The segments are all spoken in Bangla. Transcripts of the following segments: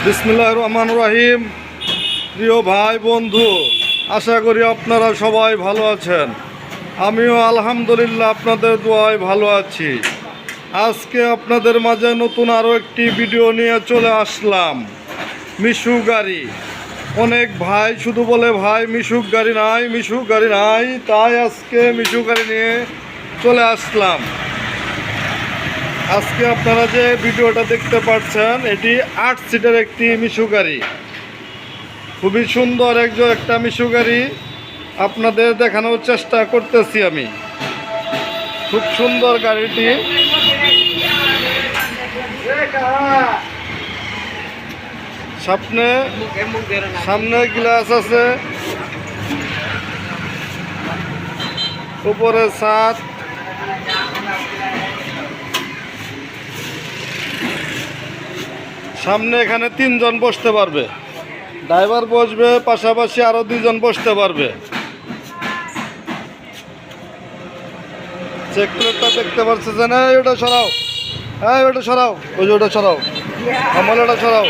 বিসমিল্লাহির রহমানির রহিম। প্রিয় ভাই বন্ধু, আশা করি আপনারা সবাই ভালো আছেন। আমিও আলহামদুলিল্লাহ আপনাদের দোয়ায় ভালো আছি। আজকে আপনাদের মাঝে নতুন আরও একটি ভিডিও নিয়ে চলে আসলাম। মিশুক গাড়ি। অনেক ভাই শুধু বলে ভাই মিশুক গাড়ি নাই, মিশুক গাড়ি নাই, তাই আজকে মিশুক গাড়ি নিয়ে চলে আসলাম। আজকে আপনারা যে ভিডিওটা দেখতে পাচ্ছেন, এটি 8 সিটের একটি মিশুক গাড়ি। খুবই সুন্দর একটা মিশুক গাড়ি আপনাদের দেখানোর চেষ্টা করতেছি আমি। খুব সুন্দর গাড়িটি। সামনে গ্লাস আছে, উপরে ছাদ, সামনে এখানে 3 জন বসতে পারবে, ড্রাইভার বসবে, পাশাপাশি আরো 2 জন বসতে পারবে। চেকপ্লেটটা দেখতে পাচ্ছেন, ওটা সরাও, ওটা সরাও, ওই যে ওটা সরাও, আমার ওটা সরাও।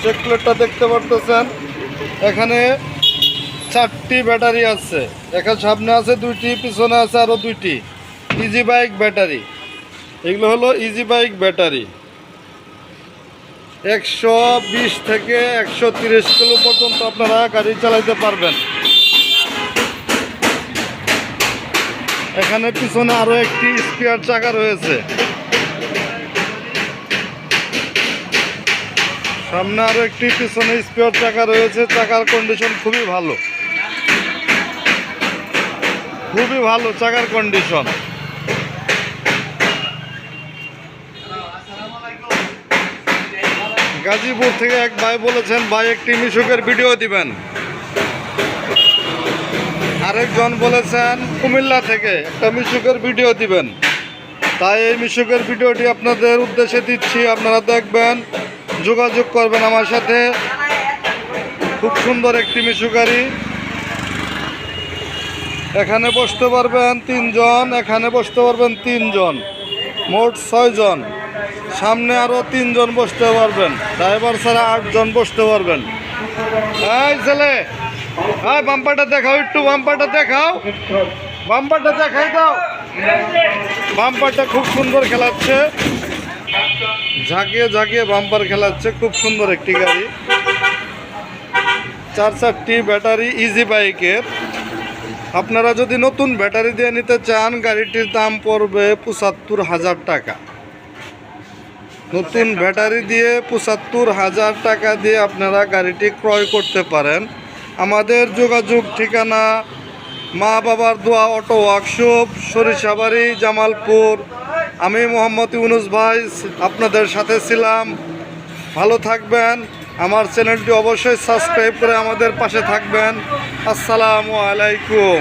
চেকপ্লেটটা দেখতে পারতেছেন, এখানে 4টি ব্যাটারি আছে। এখানে সামনে আছে 2টি, পিছনে আছে আরো 2টি ইজি বাইক ব্যাটারি। এগুলো হলো ইজি বাইক ব্যাটারি। 120 থেকে 130 কিলো পর্যন্ত আপনারা গাড়ি চালাতে পারবেন। এখানে পিছনে আরো একটি স্পেয়ার চাকা রয়েছে, সামনে আরো একটি পিছনে স্পেয়ার চাকা রয়েছে। চাকার কন্ডিশন খুবই ভালো, খুবই ভালো চাকার কন্ডিশন। গাজীপুর থেকে এক ভাই বলেছেন, ভাই একটি মিশুকের ভিডিও দিবেন। আরেকজন বলেছেন কুমিল্লা থেকে একটা মিশুকের ভিডিও দিবেন। তাই এই মিশুকের ভিডিওটি আপনাদের উদ্দেশ্যে দিচ্ছি, আপনারা দেখবেন, যোগাযোগ করবেন আমার সাথে। খুব সুন্দর একটি মিশুক গাড়ি। এখানে বসতে পারবেন 3 জন, এখানে বসতে পারবেন 3 জন, মোট 6 জন। সামনে আরো 3 জন বসতে পারবেন, ড্রাইভার ছাড়া 8 জন বসতে পারবেন। এই ছেলে, বাম্পারটা দেখাও, একটু বাম্পারটা দেখাও, বাম্পারটা দেখাই দাও। বাম্পারটা খুব সুন্দর খেলাচ্ছে, ঝাঁকিয়ে ঝাঁকিয়ে বাম্পার খেলাচ্ছে। খুব সুন্দর একটি গাড়ি, 4টি ব্যাটারি ইজি বাইকের। আপনারা যদি নতুন ব্যাটারি দিয়ে নিতে চান, গাড়িটির দাম পড়বে 75,000 টাকা। নতুন ব্যাটারি দিয়ে 75,000 টাকা দিয়ে আপনারা গাড়িটি ক্রয় করতে পারেন। আমাদের যোগাযোগ ঠিকানা মা বাবার দোয়া অটো ওয়ার্কশপ, সরিষাবাড়ি, জামালপুর। আমি মোহাম্মদ ইউনুস ভাই আপনাদের সাথে ছিলাম। ভালো থাকবেন। আমার চ্যানেলটি অবশ্যই সাবস্ক্রাইব করে আমাদের পাশে থাকবেন। আসসালামু আলাইকুম।